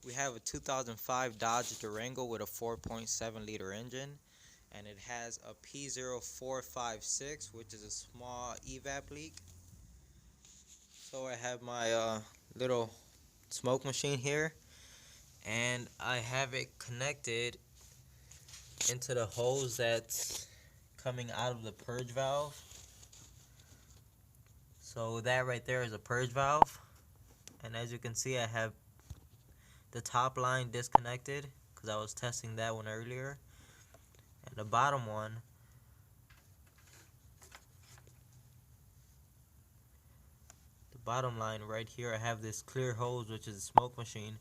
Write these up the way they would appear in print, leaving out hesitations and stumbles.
We have a 2005 Dodge Durango with a 4.7 liter engine, and it has a P0456, which is a small evap leak. So I have my little smoke machine here, and I have it connected into the hose that's coming out of the purge valve. So that right there is a purge valve, and as you can see, I have the top line disconnected because I was testing that one earlier, and the bottom one line right here, I have this clear hose, which is a smoke machine,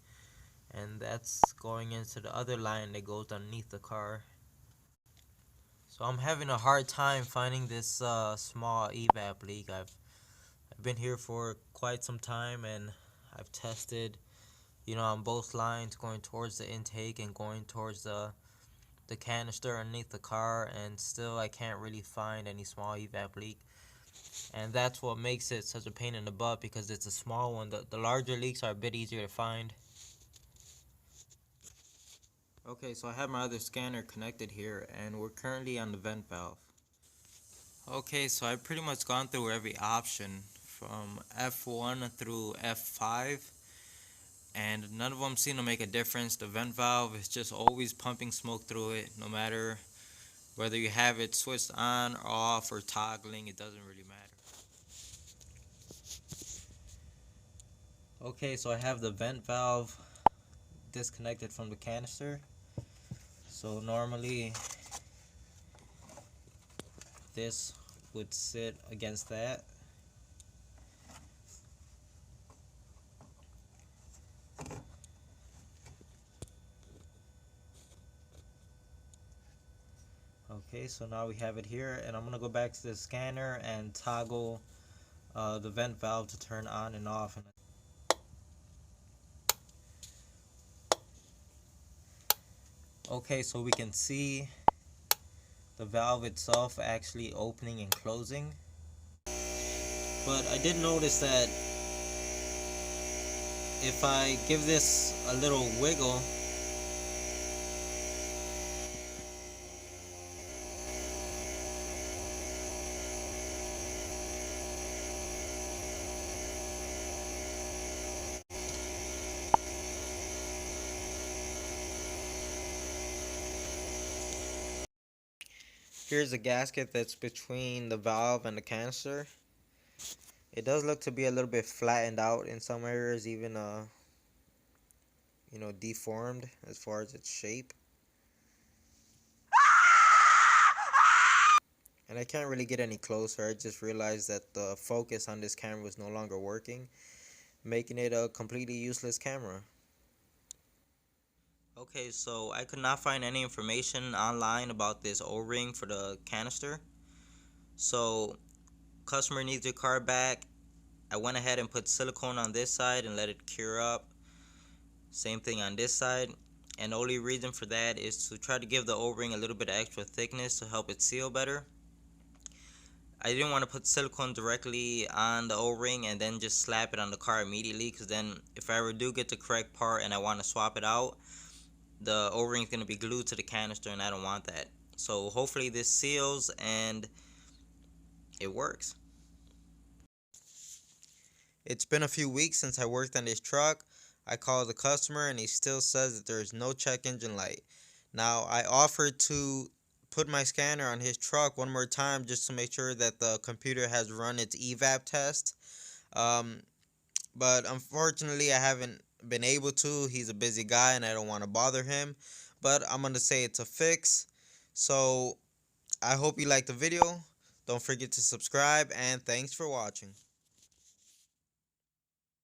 and that's going into the other line that goes underneath the car. So I'm having a hard time finding this small evap leak. I've been here for quite some time, and I've tested, on both lines, going towards the intake and going towards the canister underneath the car, and still I can't really find any small evap leak. And that's what makes it such a pain in the butt, because it's a small one. The larger leaks are a bit easier to find. Okay, so I have my other scanner connected here, and we're currently on the vent valve. Okay, so I've pretty much gone through every option from F1 through F5, and none of them seem to make a difference. The vent valve is just always pumping smoke through it, no matter whether you have it switched on or off or toggling, it doesn't really matter. Okay, so I have the vent valve disconnected from the canister. So normally this would sit against that. Okay, so now we have it here, and I'm gonna go back to the scanner and toggle the vent valve to turn on and off. Okay, so we can see the valve itself actually opening and closing. But I did notice that if I give this a little wiggle, here's a gasket that's between the valve and the canister. It does look to be a little bit flattened out in some areas, even deformed as far as its shape. And I can't really get any closer. I just realized that the focus on this camera was no longer working, making it a completely useless camera. Okay, so I could not find any information online about this O-ring for the canister. So, customer needs your car back. I went ahead and put silicone on this side and let it cure up. Same thing on this side. And the only reason for that is to try to give the O-ring a little bit of extra thickness to help it seal better. I didn't want to put silicone directly on the O-ring and then just slap it on the car immediately, because then if I ever do get the correct part and I want to swap it out, the O-ring is going to be glued to the canister, and I don't want that. So hopefully this seals and it works. It's been a few weeks since I worked on this truck. I called the customer and he still says that there is no check engine light. Now, I offered to put my scanner on his truck one more time just to make sure that the computer has run its evap test. But unfortunately, I haven't been able to. He's a busy guy and I don't want to bother him. But I'm going to say it's a fix. So I hope you liked the video. Don't forget to subscribe, and thanks for watching.